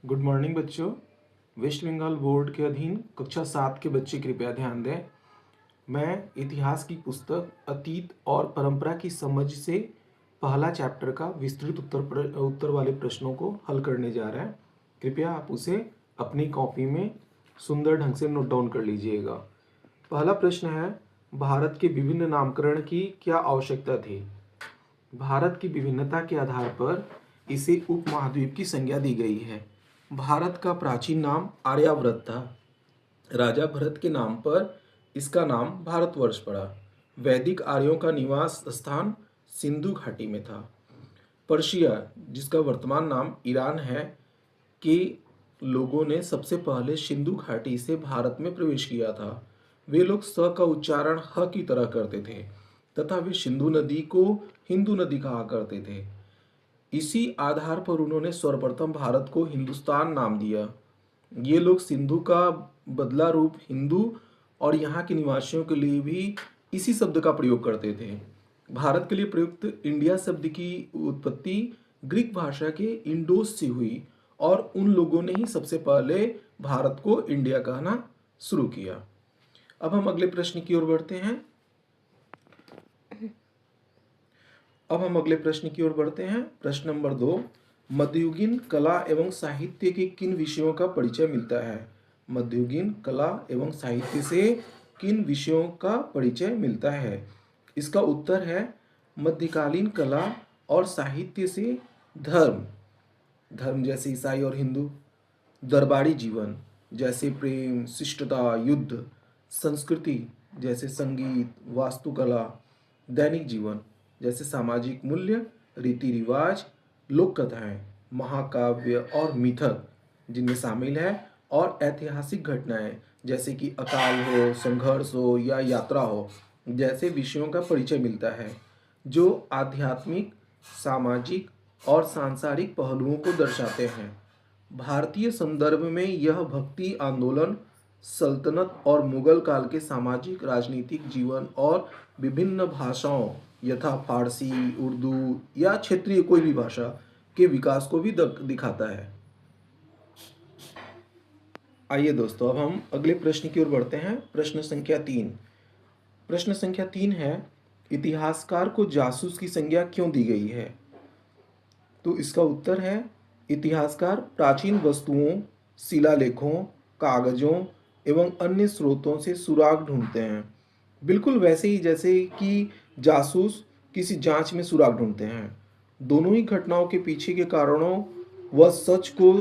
Good morning बच्चों। Waste Bengal board के अधीन कक्षा 7 के बच्चे कृपया ध्यान दें। मैं इतिहास की पुस्तक अतीत और परंपरा की समझ से पहला चैप्टर का विस्तृत उत्तर वाले प्रश्नों को हल करने जा रहे हैं। कृपया आप उसे अपनी कॉपी में सुंदर ढंग से नोट डाउन कर लीजिएगा। पहला प्रश्न है, भारत के विभिन्न नामकरण की क्या आवश्यकता थी? भारत की विभिन्नता के आधार पर इसे उपमहाद्वीप की संज्ञा दी गई है। भारत का प्राचीन नाम आर्यावर्त था। राजा भरत के नाम पर इसका नाम भारतवर्ष पड़ा। वैदिक आर्यों का निवास स्थान सिंधु घाटी में था। पर्शिया, जिसका वर्तमान नाम ईरान है, के लोगों ने सबसे पहले सिंधु घाटी से भारत में प्रवेश किया था। वे लोग स का उच्चारण ह की तरह करते थे तथा वे सिंधु नदी को हिंदू नदी कहा करते थे। इसी आधार पर उन्होंने सर्वप्रथम भारत को हिंदुस्तान नाम दिया। ये लोग सिंधु का बदला रूप हिंदू और यहाँ के निवासियों के लिए भी इसी शब्द का प्रयोग करते थे। भारत के लिए प्रयुक्त इंडिया शब्द की उत्पत्ति ग्रीक भाषा के इंडोस से हुई और उन लोगों ने ही सबसे पहले भारत को इंडिया कहना शुरू किया। अब हम अगले प्रश्न की ओर बढ़ते हैं। प्रश्न नंबर 2, मध्ययुगीन कला एवं साहित्य के किन विषयों का परिचय मिलता है? मध्ययुगीन कला एवं साहित्य से किन विषयों का परिचय मिलता है? इसका उत्तर है मध्यकालीन कला और साहित्य से धर्म जैसे ईसाई और हिंदू, दरबारी जीवन जैसे प्रेम, शिष्टता, युद्ध, संस्कृति जैसे संगीत, वास्तुकला, दैनिक जीवन जैसे सामाजिक मूल्य, रीति रिवाज, लोक कथाएं, महाकाव्य और मिथक जिनमें शामिल है, और ऐतिहासिक घटनाएं जैसे कि अकाल हो, संघर्ष हो या यात्रा हो जैसे विषयों का परिचय मिलता है, जो आध्यात्मिक, सामाजिक और सांसारिक पहलुओं को दर्शाते हैं। भारतीय संदर्भ में यह भक्ति आंदोलन, सल्तनत और मुगल काल के सामाजिक राजनीतिक जीवन और विभिन्न भाषाओं यथा फारसी, उर्दू या क्षेत्रीय कोई भी भाषा के विकास को भी दिखाता है। आइए दोस्तों, अब हम अगले प्रश्न की ओर बढ़ते हैं। प्रश्न संख्या 3 है, इतिहासकार को जासूस की संज्ञा क्यों दी गई है? तो इसका उत्तर है, इतिहासकार प्राचीन वस्तुओं, शिलालेखों, कागजों एवं अन्य स्रोतों से सुराग ढूंढते हैं, बिल्कुल वैसे ही जैसे कि जासूस किसी जांच में सुराग ढूंढते हैं। दोनों ही घटनाओं के पीछे के कारणों व सच को